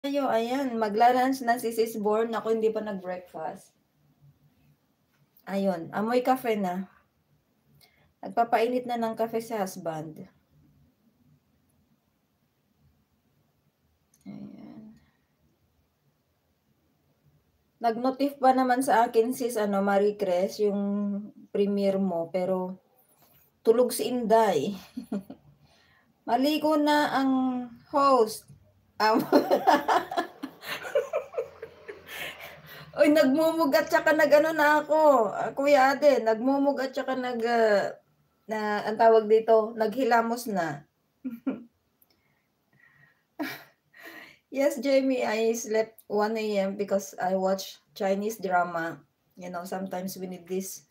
Tayo, ayan, magla-lunch na si Sis Born. Ako hindi pa nag-breakfast. Ayun, amoy kafe na. Nagpapainit na ng kafe si husband. Ayan. Nag-notif pa naman sa akin sis, Marie Cres, yung premiere mo, pero tulog si Inday. Maligo na ang host. Uy, nagmumug at saka nag-ano na ako, Kuya Ade, nagmumug at saka ang tawag dito, naghilamos na. Yes, Jamie, I slept 1 a.m. because I watch Chinese drama. You know, sometimes we need this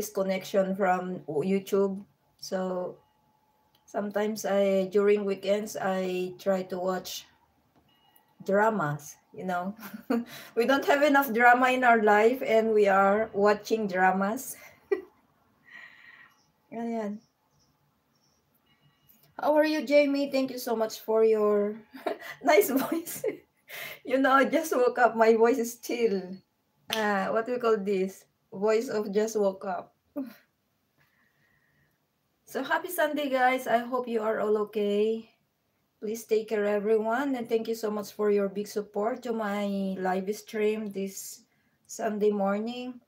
connection from YouTube. So sometimes during weekends I try to watch dramas, you know. We don't have enough drama in our life and we are watching dramas. Ayan. How are you, Jamie? Thank you so much for your nice voice. You know, I just woke up. My voice is still, what we call this? Voice of just woke up. So happy Sunday, guys. I hope you are all okay. Please take care, everyone. And thank you so much for your big support to my live stream this Sunday morning.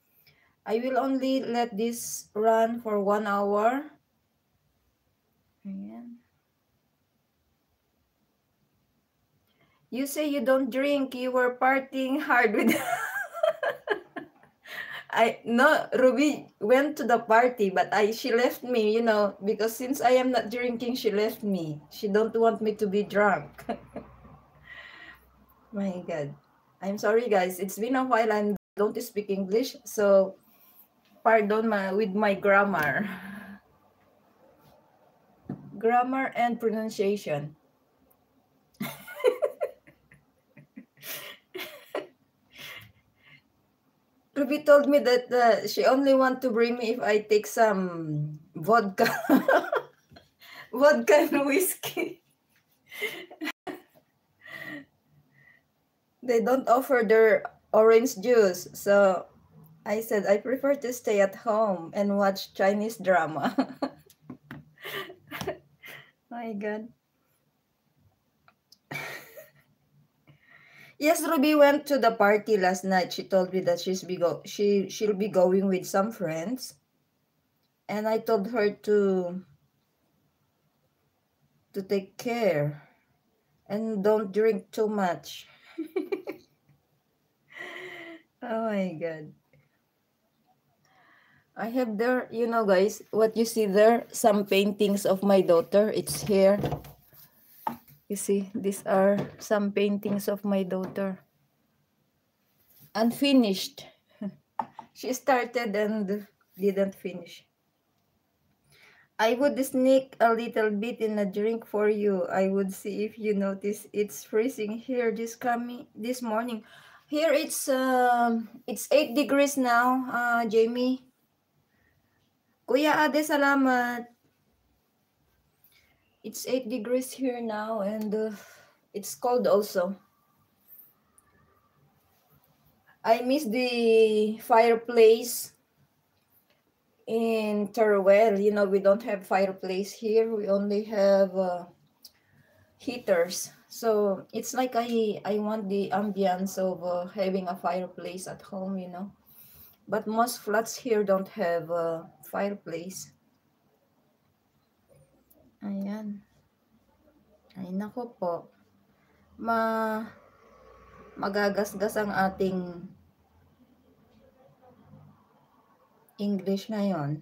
I will only let this run for 1 hour. Ayan. You say you don't drink. You were partying hard with... No, Ruby went to the party, but she left me, you know, because since I am not drinking, she left me. She don't want me to be drunk. My God. I'm sorry, guys. It's been a while I don't speak English, so pardon with my grammar. Grammar and pronunciation. Ruby told me that she only want to bring me if I take some vodka. Vodka and whiskey. They don't offer their orange juice, so I said I prefer to stay at home and watch Chinese drama. My God. Yes, Ruby went to the party last night. She told me that she'll be going with some friends. And I told her to take care and don't drink too much. Oh my God. I have there, you know, guys, what you see there, some paintings of my daughter. It's here. You see, these are some paintings of my daughter. Unfinished. She started and didn't finish. I would sneak a little bit in a drink for you. I would see if you notice. It's freezing here this morning. Here it's 8 degrees now, Jamie. Kuya Ade, salamat. It's 8 degrees here now and it's cold also. I miss the fireplace in Teruel. You know, we don't have fireplace here. We only have heaters. So it's like I want the ambience of having a fireplace at home, you know. But most flats here don't have a fireplace. Ayan. Ay, nako po. Magagasgas ang ating English ngayon.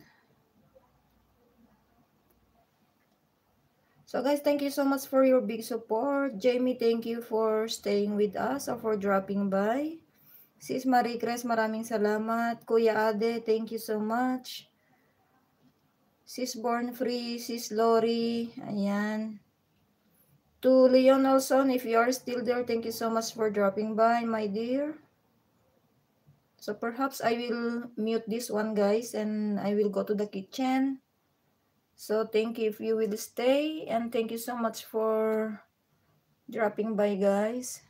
So guys, thank you so much for your big support. Jamie, thank you for staying with us or for dropping by. Sis Marie Cres, maraming salamat. Kuya Ade, thank you so much. Sis Born Free, Sis Lori, ayan. To Leon Nelson, if you are still there, thank you so much for dropping by, my dear. So perhaps I will mute this one, guys, and I will go to the kitchen. So thank you if you will stay, and thank you so much for dropping by, guys.